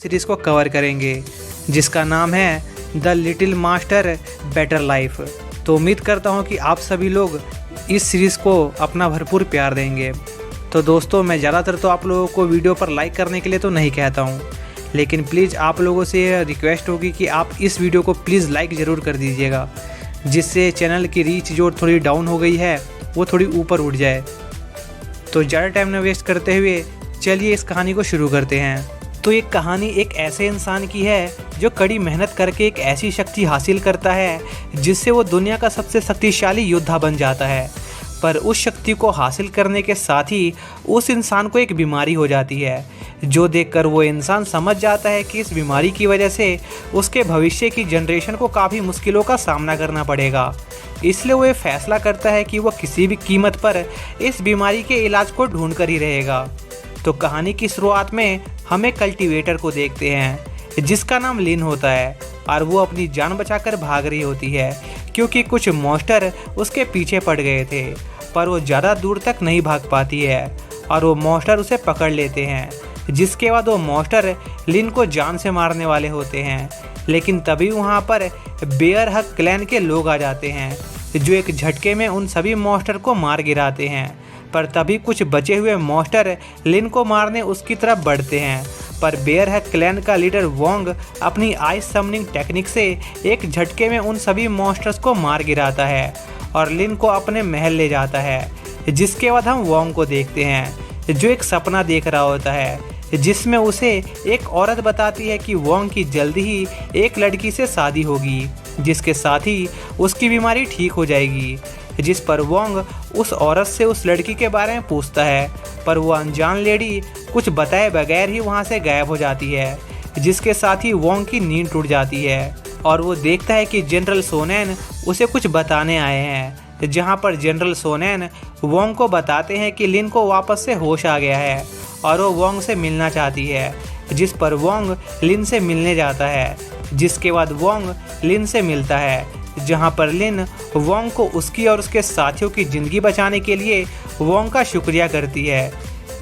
Series को cover करेंगे जिसका नाम है the little master better life. तो उम्मीद करता हूँ कि आप सभी लोग इस सीरीज़ को अपना भरपूर प्यार देंगे। तो दोस्तों, मैं ज़्यादातर तो आप लोगों को वीडियो पर लाइक करने के लिए तो नहीं कहता हूँ, लेकिन प्लीज़ आप लोगों से यह रिक्वेस्ट होगी कि आप इस वीडियो को प्लीज़ लाइक ज़रूर कर दीजिएगा, जिससे चैनल की रीच जो थोड़ी डाउन हो गई है वो थोड़ी ऊपर उठ जाए। तो ज़्यादा टाइम न वेस्ट करते हुए चलिए इस कहानी को शुरू करते हैं। तो ये कहानी एक ऐसे इंसान की है जो कड़ी मेहनत करके एक ऐसी शक्ति हासिल करता है जिससे वो दुनिया का सबसे शक्तिशाली योद्धा बन जाता है। पर उस शक्ति को हासिल करने के साथ ही उस इंसान को एक बीमारी हो जाती है, जो देखकर वो इंसान समझ जाता है कि इस बीमारी की वजह से उसके भविष्य की जनरेशन को काफ़ी मुश्किलों का सामना करना पड़ेगा। इसलिए वो ये फैसला करता है कि वो किसी भी कीमत पर इस बीमारी के इलाज को ढूंढ कर ही रहेगा। तो कहानी की शुरुआत में हमें कल्टीवेटर को देखते हैं जिसका नाम लिन होता है, और वो अपनी जान बचाकर भाग रही होती है क्योंकि कुछ मॉन्स्टर उसके पीछे पड़ गए थे। पर वो ज़्यादा दूर तक नहीं भाग पाती है और वो मॉन्स्टर उसे पकड़ लेते हैं, जिसके बाद वो मॉन्स्टर लिन को जान से मारने वाले होते हैं। लेकिन तभी वहाँ पर बेयर हक क्लैन के लोग आ जाते हैं जो एक झटके में उन सभी मॉन्स्टर को मार गिराते हैं। पर तभी कुछ बचे हुए मॉन्स्टर लिन को मारने उसकी तरफ बढ़ते हैं, पर बेयर हक क्लैन का लीडर वोंग अपनी आइस समनिंग टेक्निक से एक झटके में उन सभी मॉन्स्टर्स को मार गिराता है और लिन को अपने महल ले जाता है। जिसके बाद हम वोंग को देखते हैं जो एक सपना देख रहा होता है, जिसमें उसे एक औरत बताती है कि वोंग की जल्दी ही एक लड़की से शादी होगी, जिसके साथ ही उसकी बीमारी ठीक हो जाएगी। जिस पर वोंग उस औरत से उस लड़की के बारे में पूछता है, पर वो अनजान लेडी कुछ बताए बगैर ही वहाँ से गायब हो जाती है, जिसके साथ ही वोंग की नींद टूट जाती है और वो देखता है कि जनरल सोनेन उसे कुछ बताने आए हैं। जहाँ पर जनरल सोनेन वोंग को बताते हैं कि लिन को वापस से होश आ गया है और वो वोंग से मिलना चाहती है। जिस पर वोंग लिन से मिलने जाता है, जिसके बाद वोंग लिन से मिलता है, जहां पर लिन वोंग को उसकी और उसके साथियों की ज़िंदगी बचाने के लिए वोंग का शुक्रिया करती है।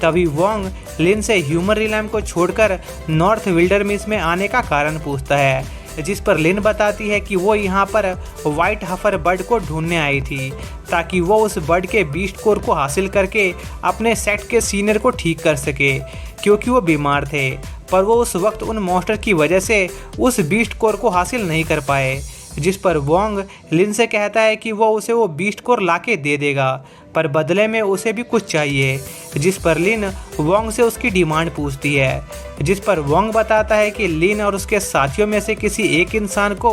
तभी वोंग लिन से ह्यूमन रिलैम को छोड़कर नॉर्थ विल्डरमिस में आने का कारण पूछता है, जिस पर लिन बताती है कि वो यहाँ पर वाइट हफर बर्ड को ढूंढने आई थी ताकि वो उस बर्ड के बीस्ट कोर को हासिल करके अपने सेक्ट के सीनियर को ठीक कर सके, क्योंकि वो बीमार थे। पर वो उस वक्त उन मॉन्स्टर की वजह से उस बीस्ट कोर को हासिल नहीं कर पाए। जिस पर वोंग लिन से कहता है कि वो उसे वो बीस्ट कोर लाके दे देगा, पर बदले में उसे भी कुछ चाहिए। जिस पर लिन वोंग से उसकी डिमांड पूछती है, जिस पर वोंग बताता है कि लिन और उसके साथियों में से किसी एक इंसान को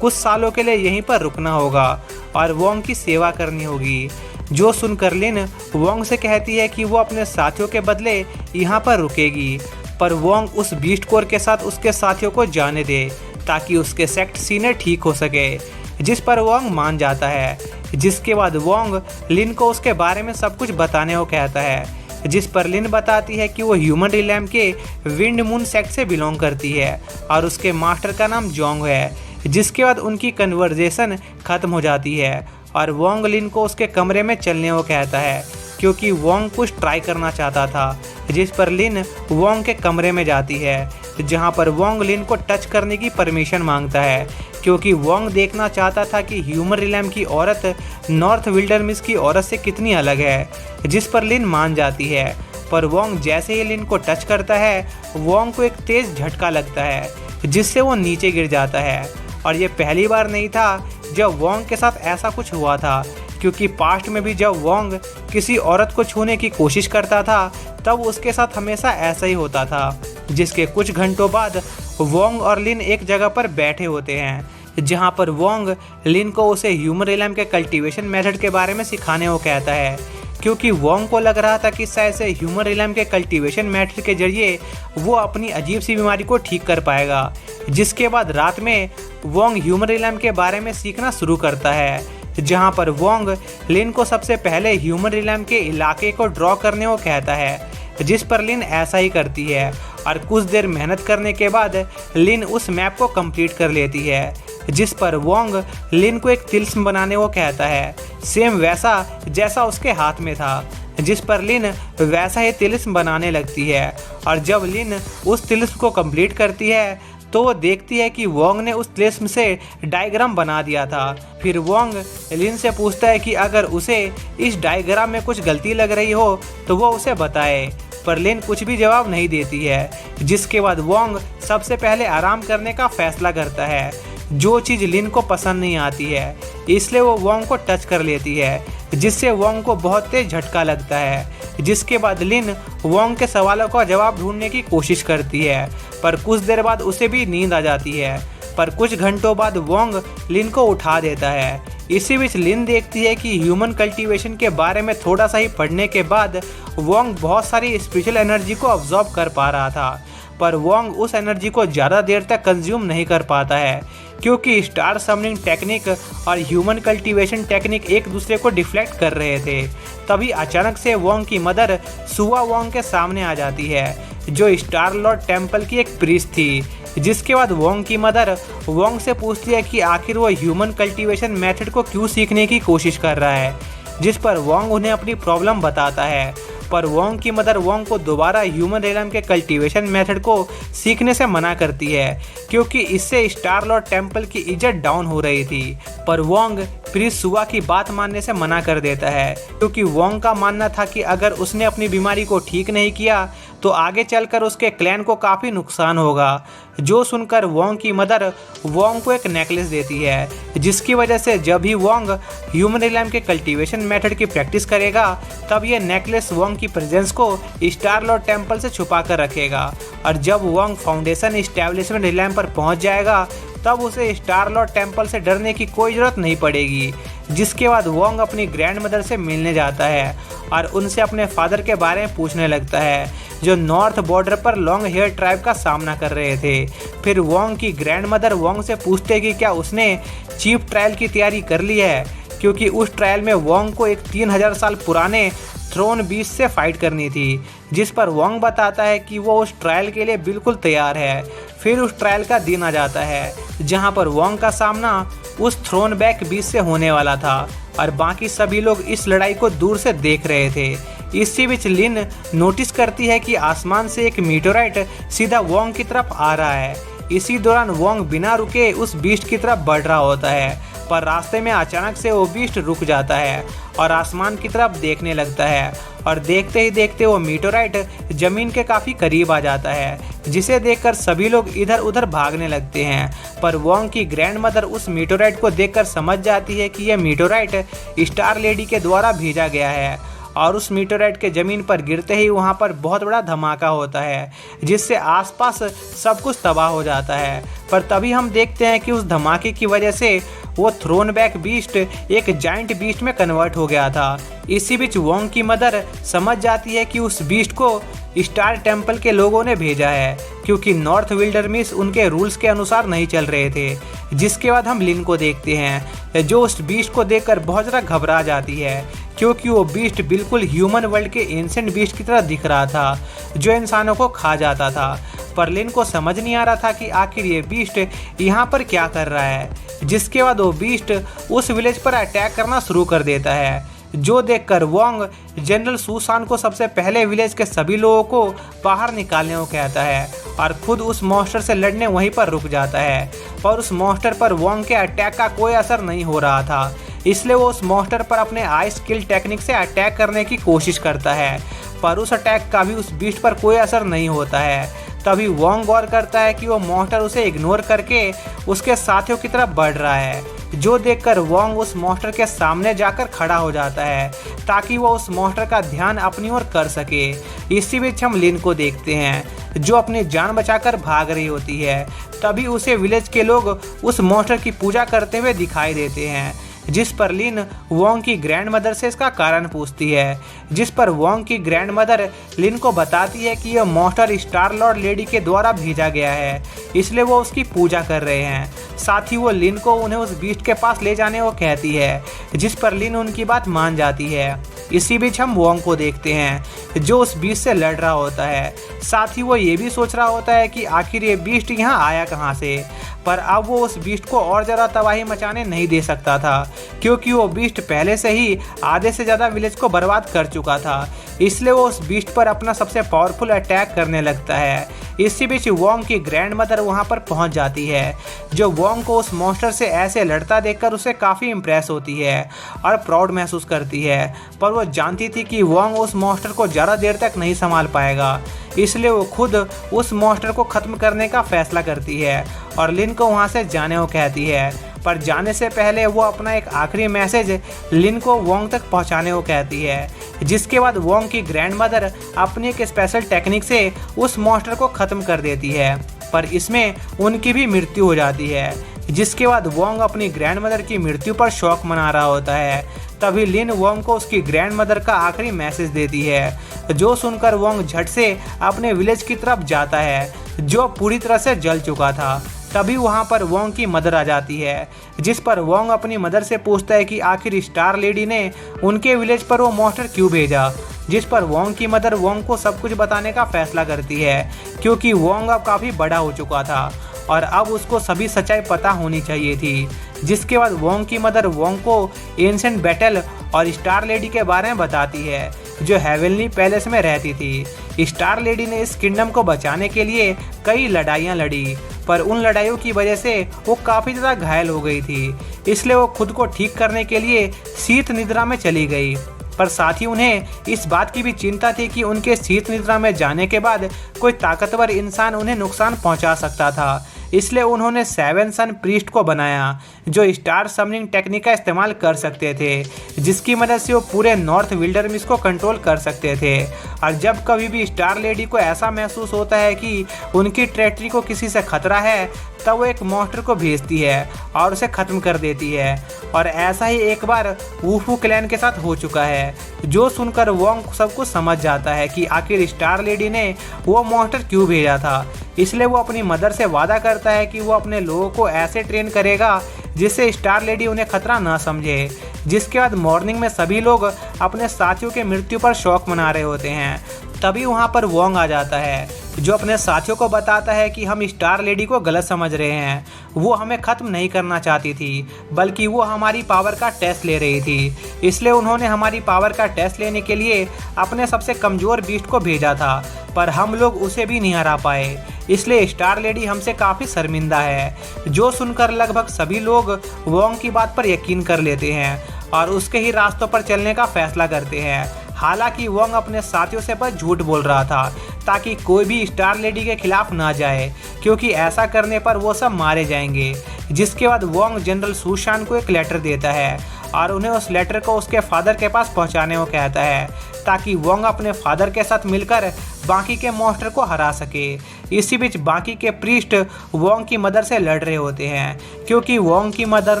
कुछ सालों के लिए यहीं पर रुकना होगा और वोंग की सेवा करनी होगी। जो सुनकर लिन वोंग से कहती है कि वो अपने साथियों के बदले यहाँ पर रुकेगी, पर वोंग उस बीस्ट कोर के साथ उसके साथियों को जाने दे ताकि उसके सेक्ट सीनियर ठीक हो सके। जिस पर वोंग मान जाता है। जिसके बाद वोंग लिन को उसके बारे में सब कुछ बताने को कहता है, जिस पर लिन बताती है कि वो ह्यूमन रिलैम के विंड मून सेक्ट से बिलोंग करती है और उसके मास्टर का नाम जोंग है। जिसके बाद उनकी कन्वर्जेशन ख़त्म हो जाती है और वोंग लिन को उसके कमरे में चलने को कहता है क्योंकि वोंग कुछ ट्राई करना चाहता था। जिस पर लिन वोंग के कमरे में जाती है, जहां पर वोंग लिन को टच करने की परमिशन मांगता है क्योंकि वोंग देखना चाहता था कि ह्यूमन रिलैम की औरत नॉर्थ विल्डरमिस की औरत से कितनी अलग है। जिस पर लिन मान जाती है, पर वोंग जैसे ही लिन को टच करता है, वोंग को एक तेज़ झटका लगता है जिससे वो नीचे गिर जाता है। और ये पहली बार नहीं था जब वोंग के साथ ऐसा कुछ हुआ था, क्योंकि पास्ट में भी जब वोंग किसी औरत को छूने की कोशिश करता था तब उसके साथ हमेशा ऐसा ही होता था। जिसके कुछ घंटों बाद वोंग और लिन एक जगह पर बैठे होते हैं, जहां पर वोंग लिन को उसे ह्यूमन रिलैम के कल्टीवेशन मेथड के बारे में सिखाने को कहता है, क्योंकि वोंग को लग रहा था कि शायद से ह्यूमन रिलैम के कल्टीवेशन मेथड के जरिए वो अपनी अजीब सी बीमारी को ठीक कर पाएगा। जिसके बाद रात में वोंग ह्यूमन रिलैम के बारे में सीखना शुरू करता है, जहां पर वोंग लिन को सबसे पहले ह्यूमन रिलैम के इलाके को ड्रॉ करने को कहता है। जिस पर लिन ऐसा ही करती है और कुछ देर मेहनत करने के बाद लिन उस मैप को कंप्लीट कर लेती है। जिस पर वोंग लिन को एक तिल्स्म बनाने को कहता है, सेम वैसा जैसा उसके हाथ में था। जिस पर लिन वैसा ही तिलिस्म बनाने लगती है। और जब लिन उस तिलिस्म को कंप्लीट करती है तो वो देखती है कि वोंग ने उस तिलिस्म से डायग्राम बना दिया था। फिर वोंग लिन से पूछता है कि अगर उसे इस डायग्राम में कुछ गलती लग रही हो तो वो उसे बताए, पर लिन कुछ भी जवाब नहीं देती है। जिसके बाद वोंग सबसे पहले आराम करने का फैसला करता है, जो चीज़ लिन को पसंद नहीं आती है, इसलिए वो वोंग को टच कर लेती है, जिससे वोंग को बहुत तेज झटका लगता है। जिसके बाद लिन वोंग के सवालों का जवाब ढूंढने की कोशिश करती है, पर कुछ देर बाद उसे भी नींद आ जाती है। पर कुछ घंटों बाद वोंग लिन को उठा देता है। इसी बीच लिन देखती है कि ह्यूमन कल्टीवेशन के बारे में थोड़ा सा ही पढ़ने के बाद वोंग बहुत सारी स्पिरिचुअल एनर्जी को अब्जॉर्ब कर पा रहा था, पर वोंग उस एनर्जी को ज़्यादा देर तक कंज्यूम नहीं कर पाता है, क्योंकि स्टार समनिंग टेक्निक और ह्यूमन कल्टीवेशन टेक्निक एक दूसरे को डिफ्लेक्ट कर रहे थे। तभी अचानक से वोंग की मदर सुआ वोंग के सामने आ जाती है, जो स्टार लॉर्ड टेम्पल की एक प्रीस्ट थी। जिसके बाद वोंग की मदर वोंग से पूछती है कि आखिर वो ह्यूमन कल्टीवेशन मेथड को क्यों सीखने की कोशिश कर रहा है, जिस पर वोंग उन्हें अपनी प्रॉब्लम बताता है। पर वोंग की मदर वोंग को दोबारा ह्यूमन रेलम के कल्टीवेशन मेथड को सीखने से मना करती है, क्योंकि इससे स्टार लॉर्ड टेम्पल की इज्जत डाउन हो रही थी। पर वोंग प्रीस्ट सुआ की बात मानने से मना कर देता है, क्योंकि वोंग का मानना था कि अगर उसने अपनी बीमारी को ठीक नहीं किया तो आगे चलकर उसके क्लैन को काफ़ी नुकसान होगा। जो सुनकर वोंग की मदर वोंग को एक नेकलेस देती है, जिसकी वजह से जब भी वोंग ह्यूमन रिलम के कल्टीवेशन मेथड की प्रैक्टिस करेगा तब ये नेकलेस वोंग की प्रेजेंस को स्टार लॉर्ड टेम्पल से छुपा कर रखेगा। और जब वोंग फाउंडेशन इस्टेब्लिशमेंट रिलम पर पहुंच जाएगा तब उसे स्टार लॉर्ड टेम्पल से डरने की कोई ज़रूरत नहीं पड़ेगी। जिसके बाद वोंग अपनी ग्रैंड मदर से मिलने जाता है और उनसे अपने फादर के बारे में पूछने लगता है, जो नॉर्थ बॉर्डर पर लॉन्ग हेयर ट्राइब का सामना कर रहे थे। फिर वोंग की ग्रैंड मदर वोंग से पूछते कि क्या उसने चीफ ट्रायल की तैयारी कर ली है, क्योंकि उस ट्रायल में वोंग को एक 3000 साल पुराने थ्रोन बीस्ट से फाइट करनी थी। जिस पर वोंग बताता है कि वो उस ट्रायल के लिए बिल्कुल तैयार है। फिर उस ट्रायल का दिन आ जाता है, जहां पर वोंग का सामना उस थ्रोन बैक बीस्ट से होने वाला था और बाकी सभी लोग इस लड़ाई को दूर से देख रहे थे। इसी बीच लिन नोटिस करती है कि आसमान से एक मीटोराइट सीधा वोंग की तरफ आ रहा है। इसी दौरान वोंग बिना रुके उस बीस्ट की तरफ बढ़ रहा होता है, पर रास्ते में अचानक से वो बीस्ट रुक जाता है और आसमान की तरफ देखने लगता है और देखते ही देखते वो मीटोराइट जमीन के काफ़ी करीब आ जाता है, जिसे देखकर सभी लोग इधर उधर भागने लगते हैं। पर वोंग की ग्रैंड मदर उस मीटोराइट को देखकर समझ जाती है कि यह मीटोराइट स्टार लेडी के द्वारा भेजा गया है और उस मीटोराइट के ज़मीन पर गिरते ही वहाँ पर बहुत बड़ा धमाका होता है, जिससे आसपास सब कुछ तबाह हो जाता है। पर तभी हम देखते हैं कि उस धमाके की वजह से वो थ्रोन बैक बीस्ट एक जाइंट बीस्ट में कन्वर्ट हो गया था। इसी बीच वोंग की मदर समझ जाती है कि उस बीस्ट को स्टार टेम्पल के लोगों ने भेजा है, क्योंकि नॉर्थ विल्डरमिस उनके रूल्स के अनुसार नहीं चल रहे थे। जिसके बाद हम लिन को देखते हैं, जो उस बीस्ट को देखकर बहुत ज़्यादा घबरा जाती है, क्योंकि वो बीस्ट बिल्कुल ह्यूमन वर्ल्ड के एंशिएंट बीस्ट की तरह दिख रहा था, जो इंसानों को खा जाता था। पर लिन को समझ नहीं आ रहा था कि आखिर ये बीस्ट यहाँ पर क्या कर रहा है। जिसके बाद वो बीस्ट उस विलेज पर अटैक करना शुरू कर देता है, जो देखकर वोंग जनरल सुसान को सबसे पहले विलेज के सभी लोगों को बाहर निकालने को कहता है और खुद उस मॉन्स्टर से लड़ने वहीं पर रुक जाता है। पर उस मॉन्स्टर पर वोंग के अटैक का कोई असर नहीं हो रहा था, इसलिए वो उस मॉन्स्टर पर अपने आई स्किल टेक्निक से अटैक करने की कोशिश करता है, पर उस अटैक का भी उस बीस्ट पर कोई असर नहीं होता है। तभी वोंग गौर करता है कि वो मॉन्स्टर उसे इग्नोर करके उसके साथियों की तरफ बढ़ रहा है, जो देखकर वोंग उस मॉन्स्टर के सामने जाकर खड़ा हो जाता है ताकि वो उस मॉन्स्टर का ध्यान अपनी ओर कर सके। इसी बीच हम लिन को देखते हैं, जो अपनी जान बचाकर भाग रही होती है। तभी उसे विलेज के लोग उस मॉन्स्टर की पूजा करते हुए दिखाई देते हैं, जिस पर लिन वोंग की ग्रैंड मदर से इसका कारण पूछती है। जिस पर वोंग की ग्रैंड मदर लिन को बताती है कि यह मॉन्स्टर स्टार लॉर्ड लेडी के द्वारा भेजा गया है, इसलिए वो उसकी पूजा कर रहे हैं। साथ ही वो लिन को उन्हें उस बीस्ट के पास ले जाने को कहती है, जिस पर लिन उनकी बात मान जाती है। इसी बीच हम वोंग को देखते हैं, जो उस बीस्ट से लड़ रहा होता है। साथ ही वो ये भी सोच रहा होता है कि आखिर ये बीस्ट यहाँ आया कहाँ से। पर अब वो उस बीस्ट को और ज़्यादा तबाही मचाने नहीं दे सकता था, क्योंकि वो बीस्ट पहले से ही आधे से ज़्यादा विलेज को बर्बाद कर चुका था। इसलिए वो उस बीस्ट पर अपना सबसे पावरफुल अटैक करने लगता है। इसी बीच वोंग की ग्रैंड मदर वहाँ पर पहुँच जाती है, जो वोंग को उस मॉन्स्टर से ऐसे लड़ता देखकर उसे काफ़ी इम्प्रेस होती है और प्राउड महसूस करती है। पर वो जानती थी कि वोंग उस मॉन्स्टर को ज़्यादा देर तक नहीं संभाल पाएगा, इसलिए वो खुद उस मॉन्स्टर को ख़त्म करने का फैसला करती है और लिन को वहाँ से जाने को कहती है। पर जाने से पहले वो अपना एक आखिरी मैसेज लिन को वोंग तक पहुँचाने को कहती है, जिसके बाद वोंग की ग्रैंड मदर अपनी एक स्पेशल टेक्निक से उस मॉन्स्टर को ख़त्म कर देती है, पर इसमें उनकी भी मृत्यु हो जाती है। जिसके बाद वोंग अपनी ग्रैंड मदर की मृत्यु पर शौक मना रहा होता है। तभी लिन वोंग को उसकी ग्रैंड मदर का आखिरी मैसेज देती है, जो सुनकर वोंग झट से अपने विलेज की तरफ जाता है, जो पूरी तरह से जल चुका था। तभी वहाँ पर वोंग की मदर आ जाती है, जिस पर वोंग अपनी मदर से पूछता है कि आखिर स्टार लेडी ने उनके विलेज पर वो मॉन्स्टर क्यों भेजा। जिस पर वोंग की मदर वोंग को सब कुछ बताने का फैसला करती है, क्योंकि वोंग अब काफ़ी बड़ा हो चुका था और अब उसको सभी सच्चाई पता होनी चाहिए थी। जिसके बाद वोंग की मदर वोंग को एंशिएंट बैटल और स्टार लेडी के बारे में बताती है, जो हेवनली पैलेस में रहती थी। स्टार लेडी ने इस किंगडम को बचाने के लिए कई लड़ाइयाँ लड़ी, पर उन लड़ाइयों की वजह से वो काफ़ी ज़्यादा घायल हो गई थी, इसलिए वो खुद को ठीक करने के लिए शीत निद्रा में चली गई। पर साथ ही उन्हें इस बात की भी चिंता थी कि उनके शीत निद्रा में जाने के बाद कोई ताकतवर इंसान उन्हें नुकसान पहुंचा सकता था। इसलिए उन्होंने 7 सन प्रीस्ट को बनाया, जो स्टार समनिंग टेक्निक का इस्तेमाल कर सकते थे, जिसकी मदद से वो पूरे नॉर्थ विल्डरमिस को कंट्रोल कर सकते थे। और जब कभी भी स्टार लेडी को ऐसा महसूस होता है कि उनकी टेरिटरी को किसी से खतरा है, तब वो एक मॉन्स्टर को भेजती है और उसे ख़त्म कर देती है। और ऐसा ही एक बार वुफू क्लैन के साथ हो चुका है, जो सुनकर वोंग सब कुछ समझ जाता है कि आखिर स्टार लेडी ने वो मॉन्स्टर क्यों भेजा था। इसलिए वो अपनी मदर से वादा करता है कि वो अपने लोगों को ऐसे ट्रेन करेगा जिससे स्टार लेडी उन्हें खतरा ना समझे। जिसके बाद मॉर्निंग में सभी लोग अपने साथियों के मृत्यु पर शौक मना रहे होते हैं। तभी वहाँ पर वोंग आ जाता है, जो अपने साथियों को बताता है कि हम स्टार लेडी को गलत समझ रहे हैं। वो हमें ख़त्म नहीं करना चाहती थी, बल्कि वो हमारी पावर का टेस्ट ले रही थी। इसलिए उन्होंने हमारी पावर का टेस्ट लेने के लिए अपने सबसे कमज़ोर बीस्ट को भेजा था, पर हम लोग उसे भी नहीं हरा पाए। इसलिए स्टार लेडी हमसे काफ़ी शर्मिंदा है। जो सुनकर लगभग सभी लोग वोंग की बात पर यकीन कर लेते हैं और उसके ही रास्तों पर चलने का फैसला करते हैं। हालांकि वोंग अपने साथियों से बस झूठ बोल रहा था, ताकि कोई भी स्टार लेडी के खिलाफ ना जाए, क्योंकि ऐसा करने पर वो सब मारे जाएंगे। जिसके बाद वोंग जनरल सुशान को एक लेटर देता है और उन्हें उस लेटर को उसके फादर के पास पहुंचाने को कहता है, ताकि वोंग अपने फादर के साथ मिलकर बाकी के मॉन्स्टर को हरा सके। इसी बीच बाकी के प्रीस्ट वोंग की मदर से लड़ रहे होते हैं, क्योंकि वोंग की मदर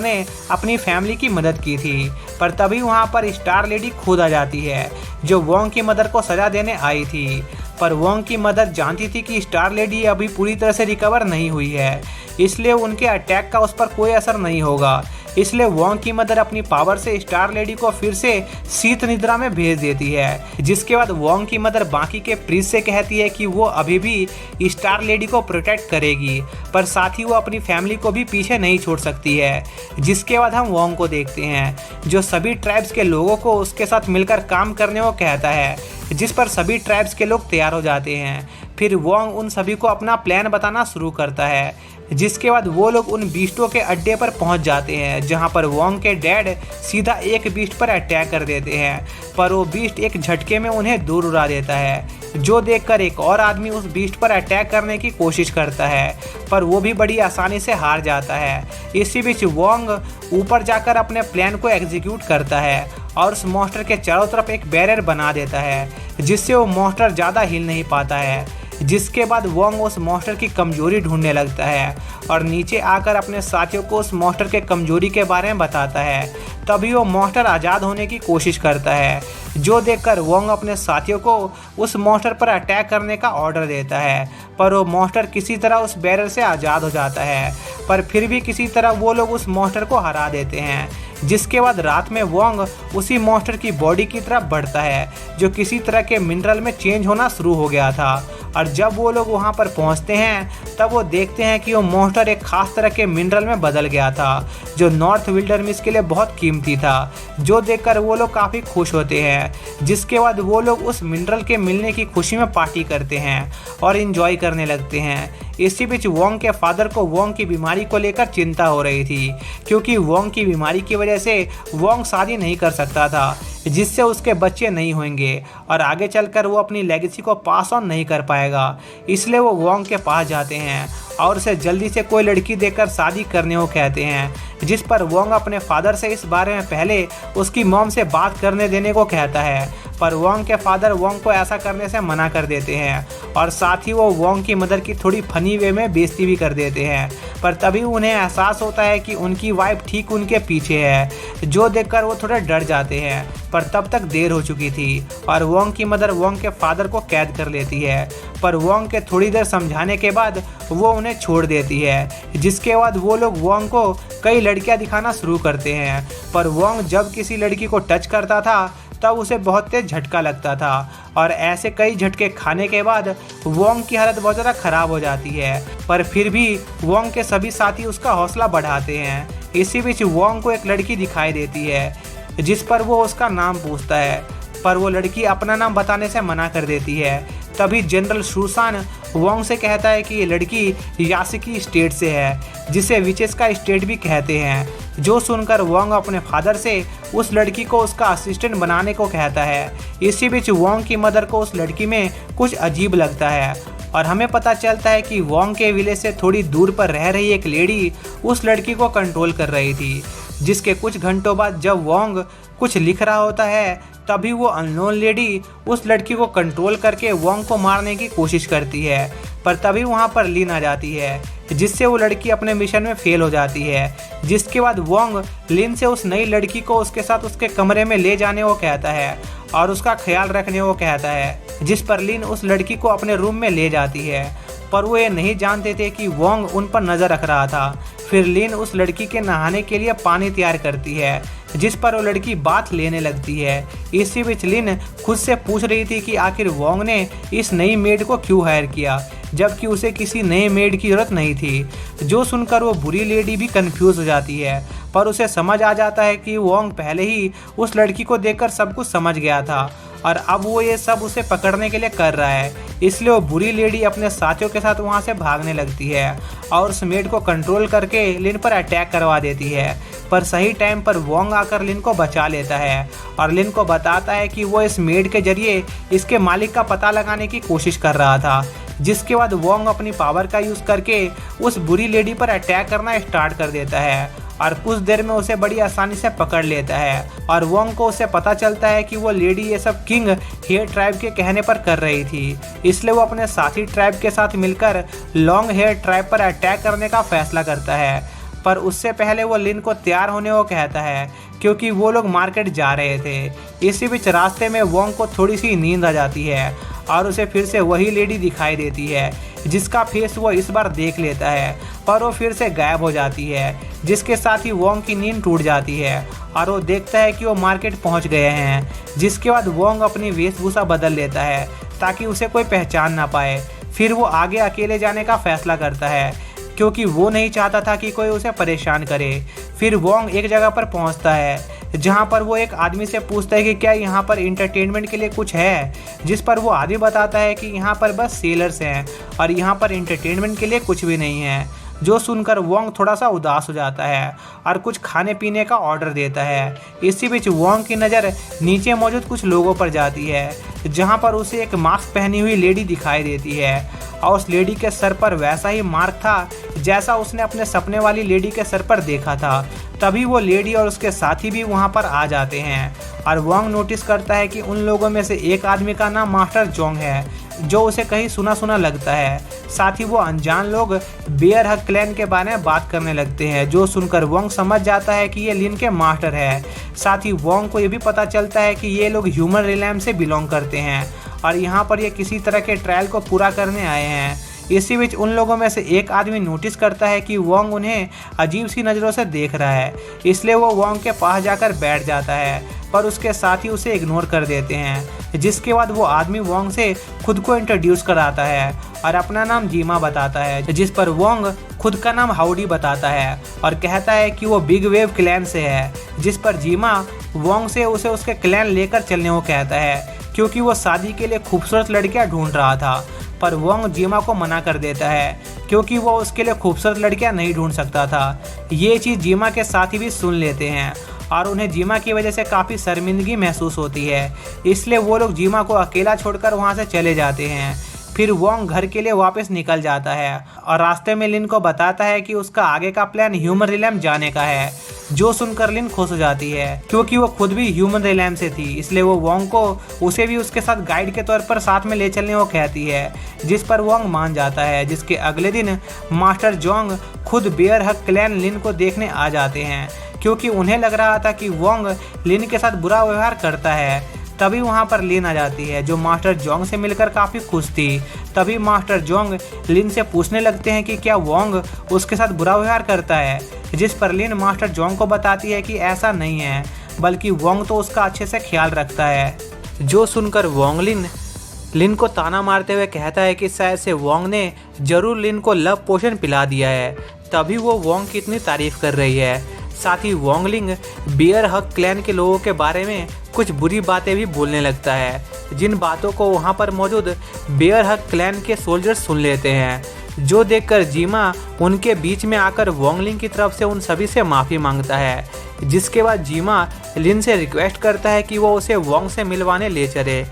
ने अपनी फैमिली की मदद की थी। पर तभी वहाँ पर स्टार लेडी खुद आ जाती है, जो वोंग की मदर को सजा देने आई थी। पर वोंग की मदर जानती थी कि स्टार लेडी अभी पूरी तरह से रिकवर नहीं हुई है, इसलिए उनके अटैक का उस पर कोई असर नहीं होगा। इसलिए वोंग की मदर अपनी पावर से स्टार लेडी को फिर से शीत निद्रा में भेज देती है। जिसके बाद वोंग की मदर बाकी के प्रीस्ट से कहती है कि वो अभी भी स्टार लेडी को प्रोटेक्ट करेगी, पर साथ ही वो अपनी फैमिली को भी पीछे नहीं छोड़ सकती है। जिसके बाद हम वोंग को देखते हैं, जो सभी ट्राइब्स के लोगों को उसके साथ मिलकर काम करने को कहता है, जिस पर सभी ट्राइब्स के लोग तैयार हो जाते हैं। फिर वोंग उन सभी को अपना प्लान बताना शुरू करता है। जिसके बाद वो लोग उन बीस्टों के अड्डे पर पहुंच जाते हैं, जहां पर वोंग के डैड सीधा एक बीस्ट पर अटैक कर देते हैं, पर वो बीस्ट एक झटके में उन्हें दूर उड़ा देता है। जो देखकर एक और आदमी उस बीस्ट पर अटैक करने की कोशिश करता है, पर वो भी बड़ी आसानी से हार जाता है। इसी बीच वोंग ऊपर जाकर अपने प्लान को एग्जीक्यूट करता है और उस मॉन्स्टर के चारों तरफ एक बैरियर बना देता है, जिससे वो मॉन्स्टर ज़्यादा हिल नहीं पाता है। जिसके बाद वोंग उस मॉन्स्टर की कमजोरी ढूंढने लगता है और नीचे आकर अपने साथियों को उस मॉन्स्टर के कमजोरी के बारे में बताता है। तभी वो मॉन्स्टर आज़ाद होने की कोशिश करता है, जो देखकर वोंग अपने साथियों को उस मॉन्स्टर पर अटैक करने का ऑर्डर देता है, पर वो मॉन्स्टर किसी तरह उस बैरियर से आज़ाद हो जाता है। पर फिर भी किसी तरह वो लोग उस मॉन्स्टर को हरा देते हैं। जिसके बाद रात में वोंग उसी मॉन्स्टर की बॉडी की तरफ बढ़ता है, जो किसी तरह के मिनरल में चेंज होना शुरू हो गया था, और जब वो लोग वहाँ पर पहुँचते हैं तब वो देखते हैं कि वो मॉन्स्टर एक खास तरह के मिनरल में बदल गया था जो नॉर्थ विल्डरनेस के लिए बहुत कीमती था, जो देखकर वो लोग काफ़ी खुश होते हैं। जिसके बाद वो लोग उस मिनरल के मिलने की खुशी में पार्टी करते हैं और इंजॉय करने लगते हैं। इसी बीच वोंग के फादर को वोंग की बीमारी को लेकर चिंता हो रही थी, क्योंकि वोंग की बीमारी की वजह से वोंग शादी नहीं कर सकता था, जिससे उसके बच्चे नहीं होंगे और आगे चलकर वो अपनी लेगेसी को पास ऑन नहीं कर पाएगा। इसलिए वो वोंग के पास जाते हैं और उसे जल्दी से कोई लड़की देकर शादी करने को कहते हैं, जिस पर वोंग अपने फादर से इस बारे में पहले उसकी मॉम से बात करने देने को कहता है। पर वोंग के फादर वोंग को ऐसा करने से मना कर देते हैं और साथ ही वो वोंग की मदर की थोड़ी फनी वे में बेइज्जती भी कर देते हैं। पर तभी उन्हें एहसास होता है कि उनकी वाइफ ठीक उनके पीछे है, जो देखकर वो थोड़े डर जाते हैं। पर तब तक देर हो चुकी थी और वोंग की मदर वोंग के फादर को कैद कर लेती है। पर वोंग के थोड़ी देर समझाने के बाद वो उन्हें छोड़ देती है, जिसके बाद वो लोग वोंग को कई लड़कियां दिखाना शुरू करते हैं। पर वोंग जब किसी लड़की को टच करता था तब उसे बहुत तेज झटका लगता था और ऐसे कई झटके खाने के बाद वोंग की हालत बहुत ज़्यादा ख़राब हो जाती है। पर फिर भी वोंग के सभी साथी उसका हौसला बढ़ाते हैं। इसी बीच वोंग को एक लड़की दिखाई देती है, जिस पर वो उसका नाम पूछता है, पर वो लड़की अपना नाम बताने से मना कर देती है। तभी जनरल शूसान वोंग से कहता है कि ये लड़की यासिकी स्टेट से है, जिसे विचेस का स्टेट भी कहते हैं। जो सुनकर वोंग अपने फादर से उस लड़की को उसका असिस्टेंट बनाने को कहता है। इसी बीच वोंग की मदर को उस लड़की में कुछ अजीब लगता है और हमें पता चलता है कि वोंग के विलेज से थोड़ी दूर पर रह रही एक लेडी उस लड़की को कंट्रोल कर रही थी। जिसके कुछ घंटों बाद जब वोंग कुछ लिख रहा होता है तभी वो अननोन लेडी उस लड़की को कंट्रोल करके वोंग को मारने की कोशिश करती है। पर तभी वहाँ पर लिन आ जाती है, जिससे वो लड़की अपने मिशन में फेल हो जाती है। जिसके बाद वोंग लिन से उस नई लड़की को उसके साथ उसके कमरे में ले जाने को कहता है और उसका ख्याल रखने को कहता है, जिस पर लिन उस लड़की को अपने रूम में ले जाती है। पर वो ये नहीं जानते थे कि वोंग उन पर नज़र रख रहा था। फिर लिन उस लड़की के नहाने के लिए पानी तैयार करती है, जिस पर वो लड़की बाथ लेने लगती है। इसी बीच लिन खुद से पूछ रही थी कि आखिर वोंग ने इस नई मेड को क्यों हायर किया, जबकि उसे किसी नए मेड की जरूरत नहीं थी। जो सुनकर वो बुरी लेडी भी कंफ्यूज हो जाती है, पर उसे समझ आ जाता है कि वोंग पहले ही उस लड़की को देखकर सब कुछ समझ गया था और अब वो ये सब उसे पकड़ने के लिए कर रहा है। इसलिए वो बुरी लेडी अपने साथियों के साथ वहाँ से भागने लगती है और उस मेड को कंट्रोल करके लिन पर अटैक करवा देती है। पर सही टाइम पर वोंग आकर लिन को बचा लेता है और लिन को बताता है कि वो इस मेड के जरिए इसके मालिक का पता लगाने की कोशिश कर रहा था। जिसके बाद वोंग अपनी पावर का यूज़ करके उस बुरी लेडी पर अटैक करना स्टार्ट कर देता है और कुछ देर में उसे बड़ी आसानी से पकड़ लेता है। और वोंग को उसे पता चलता है कि वो लेडी ये सब किंग हेयर ट्राइब के कहने पर कर रही थी, इसलिए वो अपने साथी ट्राइब के साथ मिलकर लॉन्ग हेयर ट्राइब पर अटैक करने का फैसला करता है। पर उससे पहले वो लिन को तैयार होने को कहता है, क्योंकि वो लोग मार्केट जा रहे थे। इसी बीच रास्ते में वोंग को थोड़ी सी नींद आ जाती है और उसे फिर से वही लेडी दिखाई देती है, जिसका फेस वो इस बार देख लेता है, पर वो फिर से गायब हो जाती है। जिसके साथ ही वोंग की नींद टूट जाती है और वो देखता है कि वो मार्केट पहुंच गए हैं। जिसके बाद वोंग अपनी वेशभूषा बदल लेता है ताकि उसे कोई पहचान ना पाए। फिर वो आगे अकेले जाने का फैसला करता है, क्योंकि वो नहीं चाहता था कि कोई उसे परेशान करे। फिर वोंग एक जगह पर पहुंचता है जहां पर वो एक आदमी से पूछता है कि क्या यहाँ पर इंटरटेनमेंट के लिए कुछ है, जिस पर वो आदमी बताता है कि यहाँ पर बस सेलर्स हैं और यहाँ पर इंटरटेनमेंट के लिए कुछ भी नहीं है। जो सुनकर वोंग थोड़ा सा उदास हो जाता है और कुछ खाने पीने का ऑर्डर देता है। इसी बीच वोंग की नज़र नीचे मौजूद कुछ लोगों पर जाती है, जहां पर उसे एक मास्क पहनी हुई लेडी दिखाई देती है और उस लेडी के सर पर वैसा ही मार्क था जैसा उसने अपने सपने वाली लेडी के सर पर देखा था। तभी वो लेडी और उसके साथी भी वहां पर आ जाते हैं और वोंग नोटिस करता है कि उन लोगों में से एक आदमी का नाम मास्टर जोंग है, जो उसे कहीं सुना सुना लगता है। साथ ही वो अनजान लोग बेयर हक क्लैन के बारे में बात करने लगते हैं। जो सुनकर वोंग समझ जाता है कि ये लिन के मास्टर है। साथ ही वोंग को ये भी पता चलता है कि ये लोग ह्यूमन रिलैम से बिलोंग करते हैं और यहाँ पर ये किसी तरह के ट्रायल को पूरा करने आए हैं। इसी बीच उन लोगों में से एक आदमी नोटिस करता है कि वोंग उन्हें अजीब सी नज़रों से देख रहा है, इसलिए वो वोंग के पास जाकर बैठ जाता है, पर उसके साथी उसे इग्नोर कर देते हैं। जिसके बाद वो आदमी वोंग से खुद को इंट्रोड्यूस कराता है और अपना नाम जीमा बताता है, जिस पर वोंग खुद का नाम हाउडी बताता है और कहता है कि वो बिग वेव क्लैन से है। जिस पर जीमा वोंग से उसे उसके क्लैन लेकर चलने को कहता है, क्योंकि वो शादी के लिए खूबसूरत लड़कियां ढूंढ रहा था। पर वोंग जीमा को मना कर देता है, क्योंकि वो उसके लिए खूबसूरत लड़कियां नहीं ढूंढ सकता था। ये चीज़ जीमा के साथी भी सुन लेते हैं और उन्हें जीमा की वजह से काफ़ी शर्मिंदगी महसूस होती है, इसलिए वो लोग जीमा को अकेला छोड़कर वहाँ से चले जाते हैं। फिर वोंग घर के लिए वापस निकल जाता है और रास्ते में लिन को बताता है कि उसका आगे का प्लान ह्यूमन रिलैम जाने का है, जो सुनकर लिन खुश हो जाती है, क्योंकि वो खुद भी ह्यूमन रिलैम से थी, इसलिए वो वोंग को उसे भी उसके साथ गाइड के तौर पर साथ में ले चलने को कहती है, जिस पर वोंग मान जाता है। जिसके अगले दिन मास्टर जोंग खुद बेयर हक क्लैन लिन को देखने आ जाते हैं, क्योंकि उन्हें लग रहा था कि वोंग लिन के साथ बुरा व्यवहार करता है। तभी वहाँ पर लिन आ जाती है, जो मास्टर जोंग से मिलकर काफ़ी खुश थी। तभी मास्टर जोंग लिन से पूछने लगते हैं कि क्या वोंग उसके साथ बुरा व्यवहार करता है, जिस पर लिन मास्टर जोंग को बताती है कि ऐसा नहीं है, बल्कि वोंग तो उसका अच्छे से ख्याल रखता है। जो सुनकर वोंग लिन को ताना मारते हुए कहता है कि शायद से वोंग ने जरूर लिन को लव पोशन पिला दिया है, तभी वो वोंग की इतनी तारीफ कर रही है। साथ ही वोंगलिंग बियर हक क्लैन के लोगों के बारे में कुछ बुरी बातें भी बोलने लगता है, जिन बातों को वहाँ पर मौजूद बियर हक क्लैन के सोल्जर्स सुन लेते हैं, जो देखकर जीमा उनके बीच में आकर वोंगलिंग की तरफ से उन सभी से माफ़ी मांगता है। जिसके बाद जीमा लिन से रिक्वेस्ट करता है कि वो उसे वोंग से मिलवाने ले चले।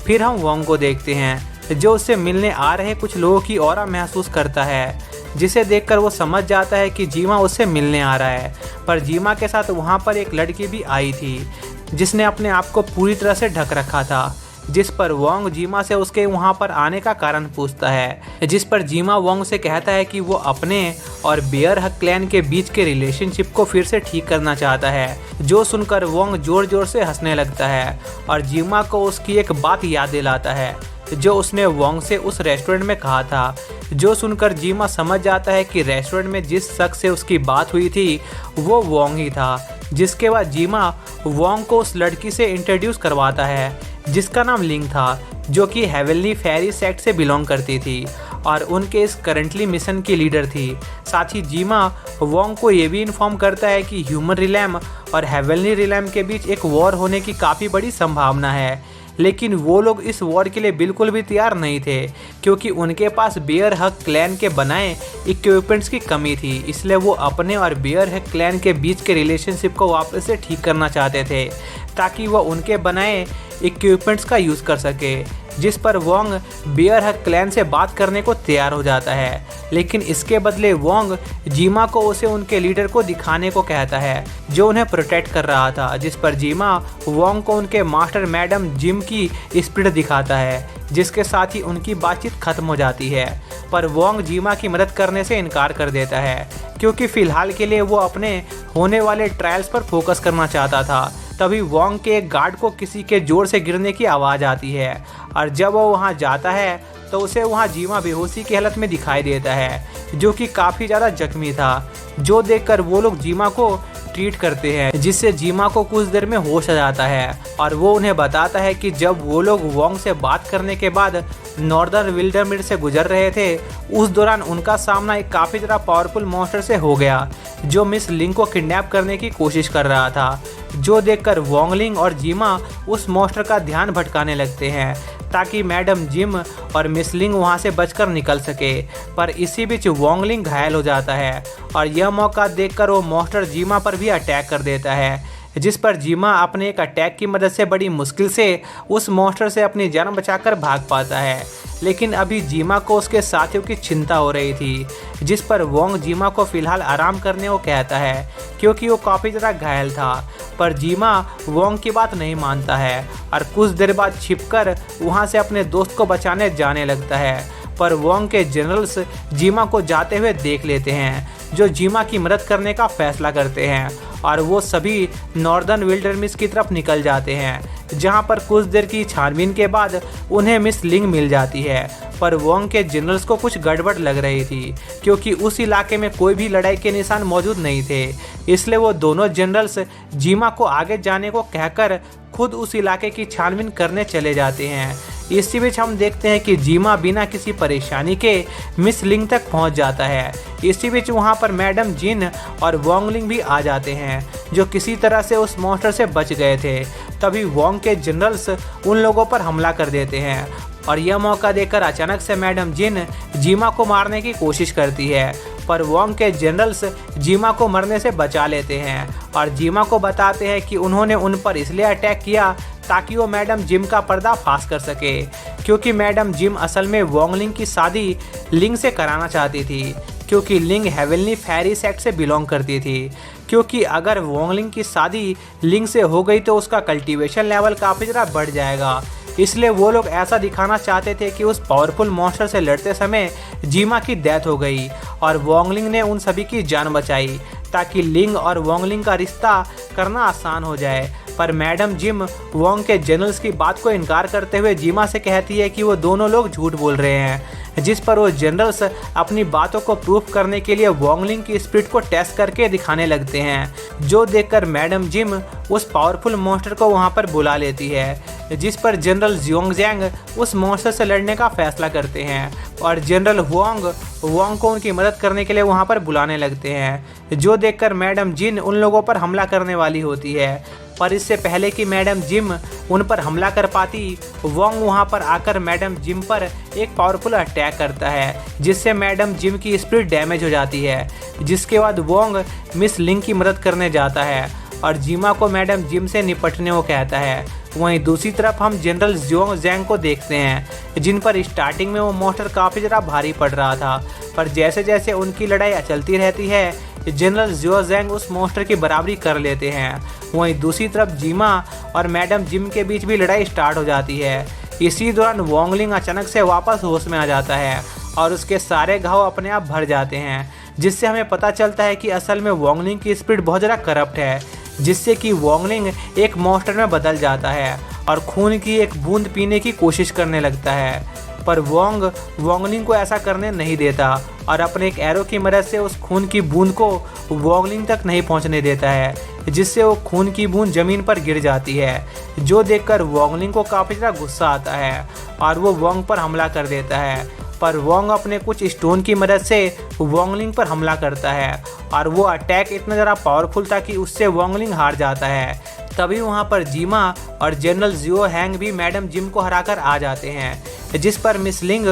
फिर हम वोंग को देखते हैं, जो उससे मिलने आ रहे कुछ लोगों की ऑरा महसूस करता है, जिसे देखकर वो समझ जाता है कि जीमा उससे मिलने आ रहा है। पर जीमा के साथ वहाँ पर एक लड़की भी आई थी, जिसने अपने आप को पूरी तरह से ढक रखा था। जिस पर वोंग जीमा से उसके वहाँ पर आने का कारण पूछता है, जिस पर जीमा वोंग से कहता है कि वो अपने और बियर हक क्लैन के बीच के रिलेशनशिप को फिर से ठीक करना चाहता है। जो सुनकर वोंग जोर जोर से हंसने लगता है और जीमा को उसकी एक बात याद दिलाता है, जो उसने वोंग से उस रेस्टोरेंट में कहा था। जो सुनकर जीमा समझ जाता है कि रेस्टोरेंट में जिस शख्स से उसकी बात हुई थी वो वोंग ही था। जिसके बाद जीमा वोंग को उस लड़की से इंट्रोड्यूस करवाता है, जिसका नाम लिंग था, जो कि हेवनली फेरी सेक्ट से बिलोंग करती थी और उनके इस करंटली मिशन की लीडर थी। साथ ही जीमा वोंग को ये भी इन्फॉर्म करता है कि ह्यूमन रिलैम और हेवनली रिलैम के बीच एक वॉर होने की काफ़ी बड़ी संभावना है, लेकिन वो लोग इस वॉर के लिए बिल्कुल भी तैयार नहीं थे, क्योंकि उनके पास बियर हक क्लैन के बनाए इक्विपमेंट्स की कमी थी। इसलिए वो अपने और बियर हक क्लैन के बीच के रिलेशनशिप को वापस से ठीक करना चाहते थे, ताकि वो उनके बनाए इक्विपमेंट्स का यूज़ कर सके। जिस पर वोंग बियर हक क्लैन से बात करने को तैयार हो जाता है, लेकिन इसके बदले वोंग जीमा को उसे उनके लीडर को दिखाने को कहता है, जो उन्हें प्रोटेक्ट कर रहा था। जिस पर जीमा वोंग को उनके मास्टर मैडम जिम की स्पिरिट दिखाता है, जिसके साथ ही उनकी बातचीत खत्म हो जाती है। पर वोंग जीमा की मदद करने से इनकार कर देता है, क्योंकि फ़िलहाल के लिए वो अपने होने वाले ट्रायल्स पर फोकस करना चाहता था। तभी वोंग के एक गार्ड को किसी के जोर से गिरने की आवाज़ आती है और जब वो वहाँ जाता है तो उसे वहाँ जीमा बेहोशी की हालत में दिखाई देता है, जो कि काफ़ी ज़्यादा जख्मी था। जो देखकर वो लोग जीमा को ट्रीट करते हैं, जिससे जीमा को कुछ देर में होश आ जाता है और वो उन्हें बताता है कि जब वो लोग वोंग से बात करने के बाद नॉर्दर्न विल्डरमिड से गुजर रहे थे, उस दौरान उनका सामना एक काफ़ी ज़्यादा पावरफुल मॉन्स्टर से हो गया, जो मिस लिंग को किडनैप करने की कोशिश कर रहा था। जो देखकर वोंगलिंग और जीमा उस मॉन्स्टर का ध्यान भटकाने लगते हैं, ताकि मैडम जिम और मिस लिंग वहाँ से बचकर निकल सके। पर इसी बीच वोंगलिंग घायल हो जाता है और यह मौका देखकर वो मॉन्स्टर जीमा पर भी अटैक कर देता है, जिस पर जीमा अपने एक अटैक की मदद से बड़ी मुश्किल से उस मॉन्स्टर से अपनी जान बचाकर भाग पाता है। लेकिन अभी जीमा को उसके साथियों की चिंता हो रही थी, जिस पर वोंग जीमा को फिलहाल आराम करने को कहता है, क्योंकि वो काफ़ी ज़्यादा घायल था। पर जीमा वोंग की बात नहीं मानता है और कुछ देर बाद छिपकर वहाँ से अपने दोस्त को बचाने जाने लगता है। पर वोंग के जनरल्स जीमा को जाते हुए देख लेते हैं, जो जीमा की मदद करने का फैसला करते हैं और वो सभी नॉर्दर्न विल्डरनेस की तरफ निकल जाते हैं, जहां पर कुछ देर की छानबीन के बाद उन्हें मिस लिंग मिल जाती है। पर वोंग के जनरल्स को कुछ गड़बड़ लग रही थी, क्योंकि उस इलाके में कोई भी लड़ाई के निशान मौजूद नहीं थे। इसलिए वो दोनों जनरल्स जीमा को आगे जाने को कहकर खुद उस इलाके की छानबीन करने चले जाते हैं। इसी बीच हम देखते हैं कि जीमा बिना किसी परेशानी के मिस लिंग तक पहुंच जाता है। इसी बीच वहां पर मैडम जिन और वोंगलिंग भी आ जाते हैं, जो किसी तरह से उस मॉन्स्टर से बच गए थे। तभी वोंग के जनरल्स उन लोगों पर हमला कर देते हैं और यह मौका देकर अचानक से मैडम जिन जीमा को मारने की कोशिश करती है, पर वोंग के जनरल्स जीमा को मरने से बचा लेते हैं और जीमा को बताते हैं कि उन्होंने उन पर इसलिए अटैक किया ताकि वो मैडम जिम का पर्दाफाश कर सके, क्योंकि मैडम जिम असल में वोंगलिंग की शादी लिंग से कराना चाहती थी, क्योंकि लिंग हेवनली फेरी सेक्ट से बिलोंग करती थी। क्योंकि अगर वोंगलिंग की शादी लिंग से हो गई तो उसका कल्टीवेशन लेवल काफ़ी ज़्यादा बढ़ जाएगा। इसलिए वो लोग ऐसा दिखाना चाहते थे कि उस पावरफुल मॉन्स्टर से लड़ते समय जीमा की डेथ हो गई और वोंगलिंग ने उन सभी की जान बचाई, ताकि लिंग और वोंगलिंग का रिश्ता करना आसान हो जाए। पर मैडम जिम वोंग के जनरल्स की बात को इनकार करते हुए जीमा से कहती है कि वो दोनों लोग झूठ बोल रहे हैं, जिस पर वो जनरल्स अपनी बातों को प्रूफ करने के लिए वोंगलिंग की स्पिरिट को टेस्ट करके दिखाने लगते हैं, जो देखकर मैडम जिम उस पावरफुल मॉन्स्टर को वहां पर बुला लेती है, जिस पर जनरल जियोंगजैंग उस मॉन्स्टर से लड़ने का फैसला करते हैं और जनरल वोंग को उनकी मदद करने के लिए वहां पर बुलाने लगते हैं, जो देखकर मैडम जिन उन लोगों पर हमला करने वाली होती है। पर इससे पहले कि मैडम जिम उन पर हमला कर पाती, वोंग वहां पर आकर मैडम जिम पर एक पावरफुल अटैक करता है, जिससे मैडम जिम की स्पिरिट डैमेज हो जाती है। जिसके बाद वोंग मिस लिंग की मदद करने जाता है और जीमा को मैडम जिम से निपटने को कहता है। वहीं दूसरी तरफ हम जनरल जियोंगजैंग को देखते हैं, जिन पर स्टार्टिंग में वो मॉन्स्टर काफ़ी ज़्यादा भारी पड़ रहा था, पर जैसे जैसे उनकी लड़ाई चलती रहती है जनरल जियोंगजैंग उस मॉन्स्टर की बराबरी कर लेते हैं। वहीं दूसरी तरफ जीमा और मैडम जिम के बीच भी लड़ाई स्टार्ट हो जाती है। इसी दौरान वोंगलिंग अचानक से वापस होश में आ जाता है और उसके सारे घाव अपने आप भर जाते हैं, जिससे हमें पता चलता है कि असल में वोंगलिंग की स्पिरिट बहुत ज़्यादा करप्ट है, जिससे कि वोंगलिंग एक मॉन्स्टर में बदल जाता है और खून की एक बूंद पीने की कोशिश करने लगता है। पर वोंगलिंग को ऐसा करने नहीं देता और अपने एक एरो की मदद से उस खून की बूंद को वोंगलिंग तक नहीं पहुंचने देता है, जिससे वो खून की बूंद जमीन पर गिर जाती है, जो देखकर वोंगलिंग को काफ़ी ज़्यादा गुस्सा आता है और वो वोंग पर हमला कर देता है। पर वोंग अपने कुछ स्टोन की मदद से वोंगलिंग पर हमला करता है और वो अटैक इतना ज़्यादा पावरफुल था कि उससे वोंगलिंग हार जाता है। तभी वहाँ पर जीमा और जनरल जियो हैंग भी मैडम जिम को हराकर आ जाते हैं, जिस पर मिस लिंग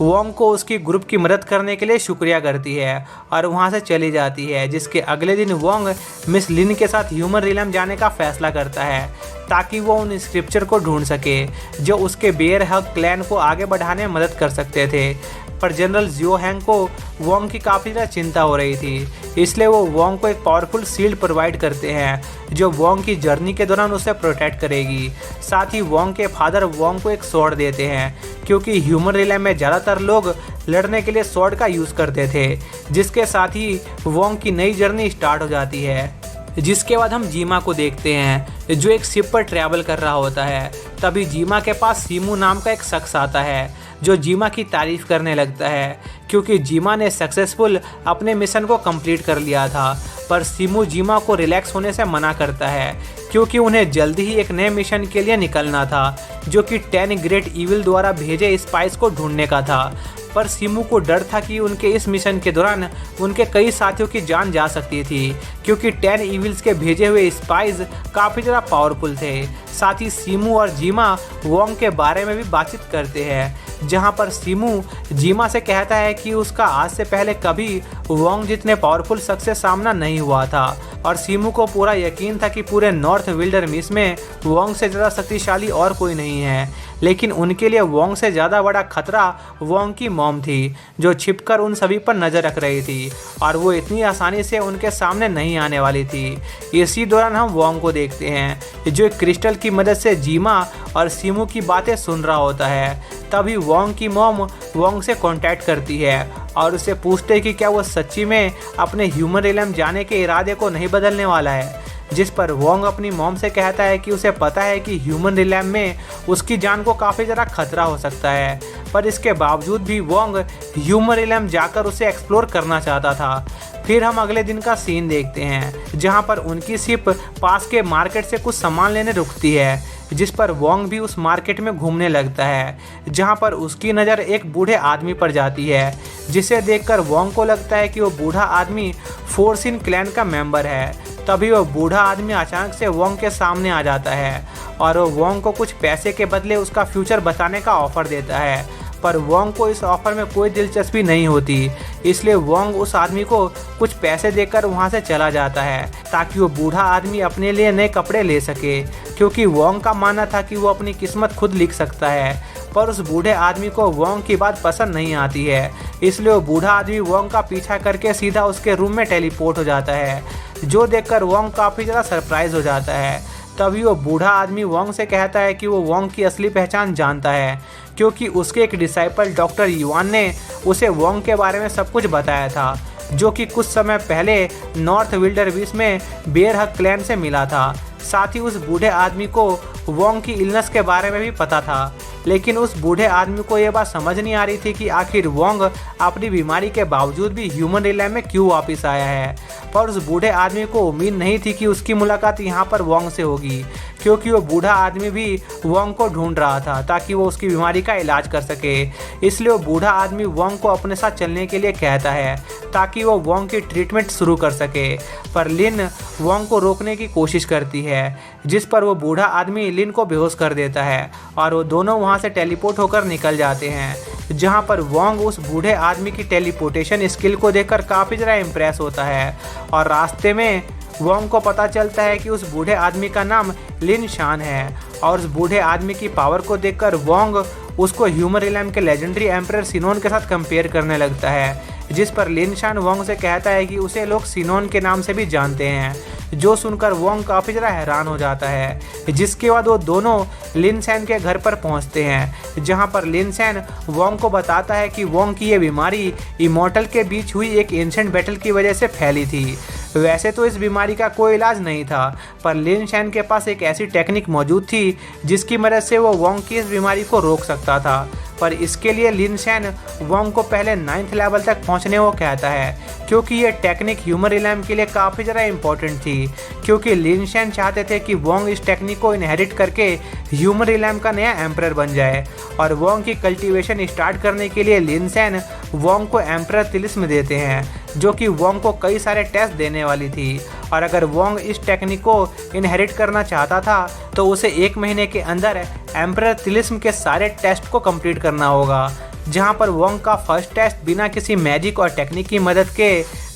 वोंग को उसकी ग्रुप की मदद करने के लिए शुक्रिया करती है और वहाँ से चली जाती है। जिसके अगले दिन वोंग मिस लिन के साथ ह्यूमन रिलम जाने का फैसला करता है, ताकि वो उन स्क्रिप्चर को ढूंढ सके जो उसके बेयर हक क्लैन को आगे बढ़ाने में मदद कर सकते थे। पर जनरल जियो हैंग को वोंग की काफ़ी ज़्यादा चिंता हो रही थी, इसलिए वो वोंग को एक पावरफुल शील्ड प्रोवाइड करते हैं, जो वोंग की जर्नी के दौरान उसे प्रोटेक्ट करेगी। साथ ही वोंग के फादर वोंग को एक स्वॉर्ड देते हैं, क्योंकि ह्यूमन रिलम में ज़्यादातर लोग लड़ने के लिए स्वॉर्ड का यूज़ करते थे। जिसके साथ ही वोंग की नई जर्नी स्टार्ट हो जाती है। जिसके बाद हम जीमा को देखते हैं, जो एक शिप पर ट्रैवल कर रहा होता है। तभी जीमा के पास सीमू नाम का एक शख्स आता है, जो जीमा की तारीफ करने लगता है, क्योंकि जीमा ने सक्सेसफुल अपने मिशन को कंप्लीट कर लिया था। पर सीमू जीमा को रिलैक्स होने से मना करता है, क्योंकि उन्हें जल्दी ही एक नए मिशन के लिए निकलना था, जो कि 10 ग्रेट इविल द्वारा भेजे स्पाइस को ढूंढने का था। पर सीमू को डर था कि उनके इस मिशन के दौरान उनके कई साथियों की जान जा सकती थी, क्योंकि 10 इविल्स के भेजे हुए स्पाइस काफ़ी ज़्यादा पावरफुल थे। साथ ही सीमू और जीमा वोंग के बारे में भी बातचीत करते हैं, जहां पर सीमू जीमा से कहता है कि उसका आज से पहले कभी वोंग जितने पावरफुल शख्स से सामना नहीं हुआ था, और सीमू को पूरा यकीन था कि पूरे नॉर्थ विल्डरनेस में वोंग से ज़्यादा शक्तिशाली और कोई नहीं है। लेकिन उनके लिए वोंग से ज़्यादा बड़ा खतरा वोंग की मॉम थी, जो छिपकर उन सभी पर नज़र रख रही थी, और वो इतनी आसानी से उनके सामने नहीं आने वाली थी। इसी दौरान हम वोंग को देखते हैं, जो एक क्रिस्टल की मदद से जीमा और सीमू की बातें सुन रहा होता है। तभी वोंग की मॉम वोंग से कांटेक्ट करती है और उससे पूछते हैं कि क्या वो सच्ची में अपने ह्यूमन रियलम जाने के इरादे को नहीं बदलने वाला है। जिस पर वोंग अपनी मॉम से कहता है कि उसे पता है कि ह्यूमन रियलम में उसकी जान को काफ़ी ज़्यादा खतरा हो सकता है, पर इसके बावजूद भी वोंग ह्यूमन रियलम जाकर उसे एक्सप्लोर करना चाहता था। फिर हम अगले दिन का सीन देखते हैं जहां पर उनकी शिप पास के मार्केट से कुछ सामान लेने रुकती है, जिस पर वोंग भी उस मार्केट में घूमने लगता है, जहां पर उसकी नज़र एक बूढ़े आदमी पर जाती है, जिसे देखकर वोंग को लगता है कि वो बूढ़ा आदमी फोर्सिन क्लैन का मेंबर है। तभी वो बूढ़ा आदमी अचानक से वोंग के सामने आ जाता है और वो वोंग को कुछ पैसे के बदले उसका फ्यूचर बताने का ऑफर देता है, पर वोंग को इस ऑफर में कोई दिलचस्पी नहीं होती। इसलिए वोंग उस आदमी को कुछ पैसे देकर वहां से चला जाता है ताकि वो बूढ़ा आदमी अपने लिए नए कपड़े ले सके, क्योंकि वोंग का मानना था कि वो अपनी किस्मत खुद लिख सकता है। पर उस बूढ़े आदमी को वोंग की बात पसंद नहीं आती है, इसलिए वो बूढ़ा आदमी वोंग का पीछा करके सीधा उसके रूम में टेलीपोर्ट हो जाता है, जो देखकर वोंग काफ़ी ज़्यादा सरप्राइज हो जाता है। तभी वो बूढ़ा आदमी वोंग से कहता है कि वो वोंग की असली पहचान जानता है, क्योंकि उसके एक डिसाइपल डॉक्टर युआन ने उसे वोंग के बारे में सब कुछ बताया था, जो कि कुछ समय पहले नॉर्थ विल्डरबीस में बेर हक क्लैन से मिला था। साथ ही उस बूढ़े आदमी को वोंग की इलनेस के बारे में भी पता था, लेकिन उस बूढ़े आदमी को यह बात समझ नहीं आ रही थी कि आखिर वोंग अपनी बीमारी के बावजूद भी ह्यूमन रियलम में क्यों वापस आया है। पर उस बूढ़े आदमी को उम्मीद नहीं थी कि उसकी मुलाकात यहाँ पर वोंग से होगी, क्योंकि वो बूढ़ा आदमी भी वोंग को ढूंढ रहा था ताकि वो उसकी बीमारी का इलाज कर सके। इसलिए वो बूढ़ा आदमी वोंग को अपने साथ चलने के लिए कहता है ताकि वो वोंग की ट्रीटमेंट शुरू कर सके। पर लिन वोंग को रोकने की कोशिश करती है, जिस पर वो बूढ़ा आदमी लिन को बेहोश कर देता है और वो दोनों वहाँ से टेलीपोर्ट होकर निकल जाते हैं, जहाँ पर वोंग उस बूढ़े आदमी की टेलीपोर्टेशन स्किल को देखकर काफ़ी ज़्यादा इम्प्रेस होता है। और रास्ते में वोंग को पता चलता है कि उस बूढ़े आदमी का नाम लिन शान है, और उस बूढ़े आदमी की पावर को देखकर वोंग उसको ह्यूमन रियलम के लेजेंडरी एम्परर सिनोन के साथ कंपेयर करने लगता है, जिस पर लिन शान वोंग से कहता है कि उसे लोग सिनोन के नाम से भी जानते हैं, जो सुनकर वोंग काफ़ी ज़्यादा हैरान हो जाता है। जिसके बाद वो दोनों लिन सैन के घर पर पहुंचते हैं, जहां पर लिन सैन वोंग को बताता है कि वोंग की ये बीमारी इमॉर्टल के बीच हुई एक एंशिएंट बैटल की वजह से फैली थी। वैसे तो इस बीमारी का कोई इलाज नहीं था, पर लिन सैन के पास एक ऐसी टेक्निक मौजूद थी जिसकी मदद से वो वोंग की इस बीमारी को रोक सकता था। पर इसके लिए लिन सैन वोंग को पहले 9th लेवल तक पहुंचने को कहता है, क्योंकि ये टेक्निक ह्यूमन रियलम के लिए काफ़ी ज़्यादा इंपॉर्टेंट थी, क्योंकि लिन सैन चाहते थे कि वोंग इस टेक्निक को इनहेरिट करके ह्यूमन रियलम का नया एम्परर बन जाए। और वोंग की कल्टीवेशन स्टार्ट करने के लिए लिन सैन वोंग को एम्परर तिलिस्म देते हैं, जो कि वोंग को कई सारे टेस्ट देने वाली थी। और अगर वोंग इस टेक्निक को इनहेरिट करना चाहता था तो उसे 1 महीने के अंदर एम्परर तिलिस्म के सारे टेस्ट को कंप्लीट करना होगा, जहां पर वोंग का फर्स्ट टेस्ट बिना किसी मैजिक और टेक्निक की मदद के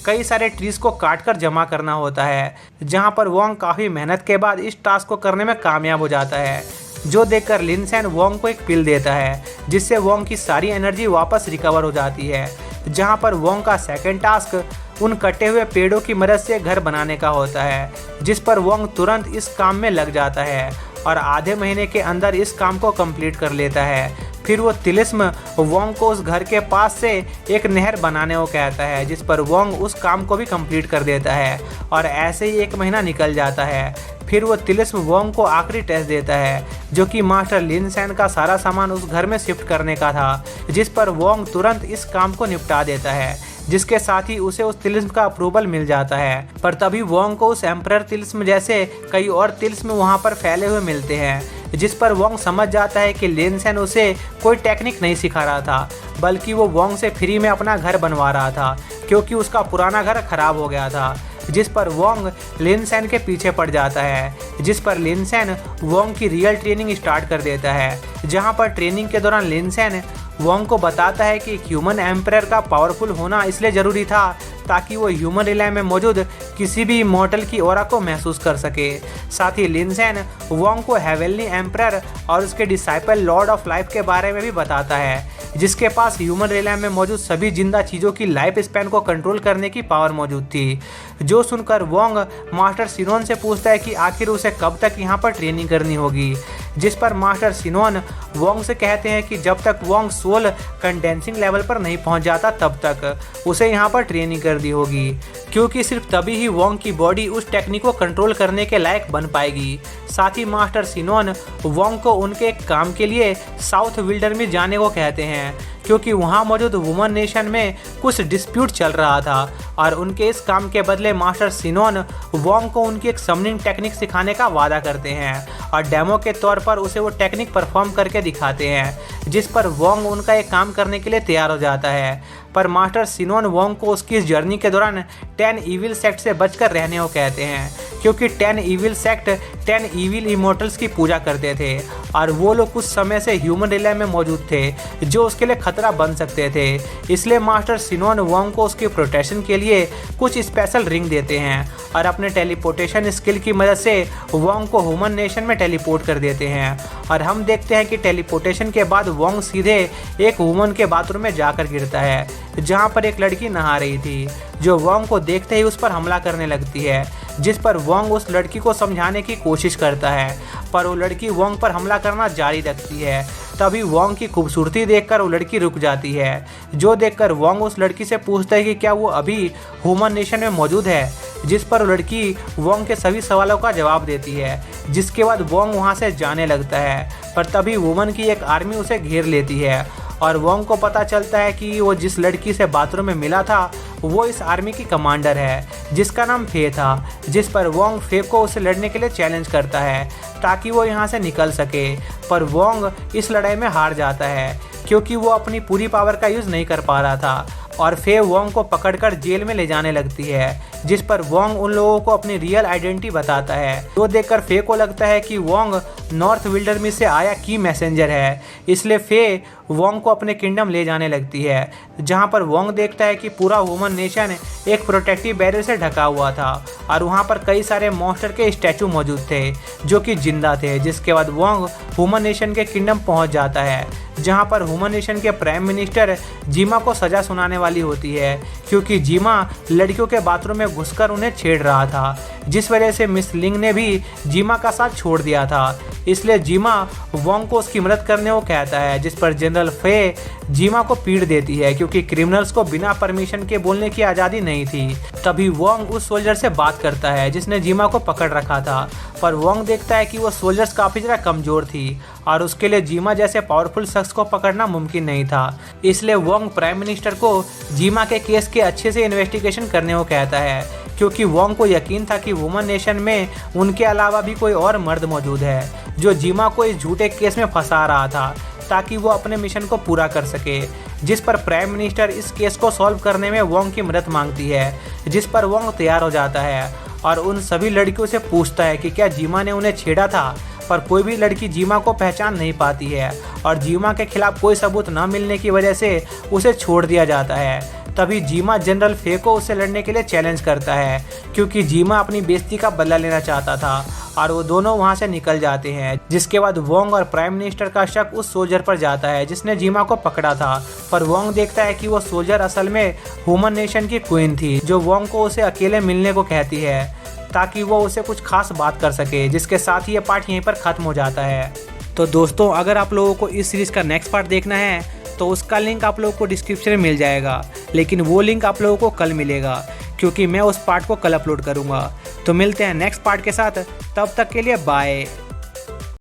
कई सारे ट्रीज को काटकर जमा करना होता है, जहां पर वोंग काफ़ी मेहनत के बाद इस टास्क को करने में कामयाब हो जाता है, जो देखकर लिन सैन वोंग को एक पिल देता है, जिससे वोंग की सारी एनर्जी वापस रिकवर हो जाती है। जहां पर वोंग का सेकंड टास्क उन कटे हुए पेड़ों की मदद से घर बनाने का होता है, जिस पर वोंग तुरंत इस काम में लग जाता है और आधे महीने के अंदर इस काम को कंप्लीट कर लेता है। फिर वो तिलिस्म वोंग को उस घर के पास से एक नहर बनाने को कहता है, जिस पर वोंग उस काम को भी कंप्लीट कर देता है और ऐसे ही 1 महीना निकल जाता है। फिर वो तिलिस्म वोंग को आखिरी टेस्ट देता है, जो कि मास्टर लिन सैन का सारा सामान उस घर में शिफ्ट करने का था, जिस पर वोंग तुरंत इस काम को निपटा देता है, जिसके साथ ही उसे उस तिलिस्म का अप्रूवल मिल जाता है। पर तभी वोंग को उस एम्परर तिलिस्म जैसे कई और तिलिस्म वहाँ पर फैले हुए मिलते हैं, जिस पर वोंग समझ जाता है कि लिन सैन उसे कोई टेक्निक नहीं सिखा रहा था, बल्कि वो वोंग से फ्री में अपना घर बनवा रहा था, क्योंकि उसका पुराना घर खराब हो गया था। जिस पर वोंग लिन सैन के पीछे पड़ जाता है, जिस पर लिन सैन वोंग की रियल ट्रेनिंग स्टार्ट कर देता है, जहां पर ट्रेनिंग के दौरान लिन सैन वोंग को बताता है कि ह्यूमन एम्परर का पावरफुल होना इसलिए ज़रूरी था ताकि वो ह्यूमन रियलम में मौजूद किसी भी इमॉर्टल की ऑरा को महसूस कर सके। साथ ही लिनसेन वोंग को हेवनली एम्परर और उसके डिसाइपल लॉर्ड ऑफ लाइफ के बारे में भी बताता है, जिसके पास ह्यूमन रियलम में मौजूद सभी जिंदा चीज़ों की लाइफ स्पैन को कंट्रोल करने की पावर मौजूद थी। जो सुनकर वोंग मास्टर सिनोन से पूछता है कि आखिर उसे कब तक यहाँ पर ट्रेनिंग करनी होगी, जिस पर मास्टर सिनोन वोंग से कहते हैं कि जब तक वोंग सोल कंडेंसिंग लेवल पर नहीं पहुँच जाता तब तक उसे यहाँ पर ट्रेनिंग करनी होगी, क्योंकि सिर्फ तभी ही वोंग की बॉडी उस टेक्निक को कंट्रोल करने के लायक बन पाएगी। साथ ही मास्टर सिनोन वोंग को उनके एक काम के लिए साउथ विल्डरमिस जाने को कहते हैं, क्योंकि वहां मौजूद वुमन नेशन में कुछ डिस्प्यूट चल रहा था और उनके इस काम के बदले मास्टर सिनोन वोंग को उनकी एक समनिंग टेक्निक सिखाने का वादा करते हैं और डेमो के तौर पर उसे वो टेक्निक परफॉर्म करके दिखाते हैं, जिस पर वोंग उनका एक काम करने के लिए तैयार हो जाता है। पर मास्टर सिनोन वोंग को उसकी इस जर्नी के दौरान 10 इविल सेक्ट से बचकर रहने को कहते हैं, क्योंकि 10 इविल सेक्ट 10 इविल इमॉर्टल्स की पूजा करते थे और वो लोग कुछ समय से ह्यूमन रियलम में मौजूद थे जो उसके लिए खतरा बन सकते थे। इसलिए मास्टर सिनोन वोंग को उसकी प्रोटेक्शन के लिए कुछ स्पेशल रिंग देते हैं और अपने टेलीपोर्टेशन स्किल की मदद से वोंग को ह्यूमन नेशन में टेलीपोर्ट कर देते हैं। और हम देखते हैं कि टेलीपोर्टेशन के बाद वोंग सीधे एक वुमन के बाथरूम में जाकर गिरता है, जहां पर एक लड़की नहा रही थी, जो वोंग को देखते ही उस पर हमला करने लगती है, जिस पर वोंग उस लड़की को समझाने की कोशिश करता है, पर वो लड़की वोंग पर हमला करना जारी रखती है। तभी वोंग की खूबसूरती देखकर वो लड़की रुक जाती है, जो देखकर वोंग उस लड़की से पूछता है कि क्या वो अभी ह्यूमन नेशन में मौजूद है, जिस पर वो लड़की वोंग के सभी सवालों का जवाब देती है, जिसके बाद वोंग वहाँ से जाने लगता है। पर तभी वुमन की एक आर्मी उसे घेर लेती है और वोंग को पता चलता है कि वो जिस लड़की से बाथरूम में मिला था वो इस आर्मी की कमांडर है, जिसका नाम फे था, जिस पर वोंग फे को उसे लड़ने के लिए चैलेंज करता है ताकि वो यहाँ से निकल सके। पर वोंग इस लड़ाई में हार जाता है, क्योंकि वो अपनी पूरी पावर का यूज़ नहीं कर पा रहा था और फे वोंग को पकड़कर जेल में ले जाने लगती है, जिस पर वोंग उन लोगों को अपनी रियल आइडेंटिटी बताता है। तो देखकर फे को लगता है कि वोंग नॉर्थ विल्डरमिस से आया की मैसेंजर है, इसलिए फे वोंग को अपने किंगडम ले जाने लगती है, जहां पर वोंग देखता है कि पूरा ह्यूमन नेशन एक प्रोटेक्टिव बैरियर से ढका हुआ था और वहां पर कई सारे मॉन्स्टर के स्टैचू मौजूद थे जो कि जिंदा थे। जिसके बाद वोंग ह्यूमन नेशन के किंगडम पहुंच जाता है, जहां पर ह्यूमन नेशन के प्राइम मिनिस्टर जीमा को सजा सुनाने वाली होती है, क्योंकि जीमा लड़कियों के बाथरूम में घुसकर उन्हें छेड़ रहा था, जिस वजह से मिस लिंग ने भी जीमा का साथ छोड़ दिया था। इसलिए जीमा वोंग को उसकी मदद करने को कहता है, जिस पर जनरल फे जीमा को पीट देती है, क्योंकि क्रिमिनल्स को बिना परमिशन के बोलने की आज़ादी नहीं थी। तभी वोंग उस सोल्जर से बात करता है जिसने जीमा को पकड़ रखा था, पर वोंग देखता है कि वो सोल्जर्स काफ़ी ज़्यादा कमज़ोर थी और उसके लिए जीमा जैसे पावरफुल शख्स को पकड़ना मुमकिन नहीं था। इसलिए वोंग प्राइम मिनिस्टर को जीमा के केस के अच्छे से इन्वेस्टिगेशन करने को कहता है, क्योंकि वोंग को यकीन था कि वुमन नेशन में उनके अलावा भी कोई और मर्द मौजूद है जो जीमा को इस झूठे केस में फंसा रहा था ताकि वो अपने मिशन को पूरा कर सके। जिस पर प्राइम मिनिस्टर इस केस को सॉल्व करने में वोंग की मदद मांगती है, जिस पर वोंग तैयार हो जाता है और उन सभी लड़कियों से पूछता है कि क्या जीमा ने उन्हें छेड़ा था, पर कोई भी लड़की जीमा को पहचान नहीं पाती है और जीमा के खिलाफ कोई सबूत न मिलने की वजह से उसे छोड़ दिया जाता है। तभी जीमा जनरल फे को उससे लड़ने के लिए चैलेंज करता है, क्योंकि जीमा अपनी बेइज्जती का बदला लेना चाहता था और वो दोनों वहां से निकल जाते हैं। जिसके बाद वोंग और प्राइम मिनिस्टर का शक उस सोल्जर पर जाता है जिसने जीमा को पकड़ा था, पर वोंग देखता है कि वो सोल्जर असल में ह्यूमन नेशन की क्वीन थी, जो वोंग को उसे अकेले मिलने को कहती है ताकि वो उसे कुछ खास बात कर सके। जिसके साथ ही ये पार्ट यहीं पर ख़त्म हो जाता है। तो दोस्तों, अगर आप लोगों को इस सीरीज़ का नेक्स्ट पार्ट देखना है तो उसका लिंक आप लोगों को डिस्क्रिप्शन में मिल जाएगा, लेकिन वो लिंक आप लोगों को कल मिलेगा, क्योंकि मैं उस पार्ट को कल अपलोड करूँगा। तो मिलते हैं नेक्स्ट पार्ट के साथ, तब तक के लिए बाय।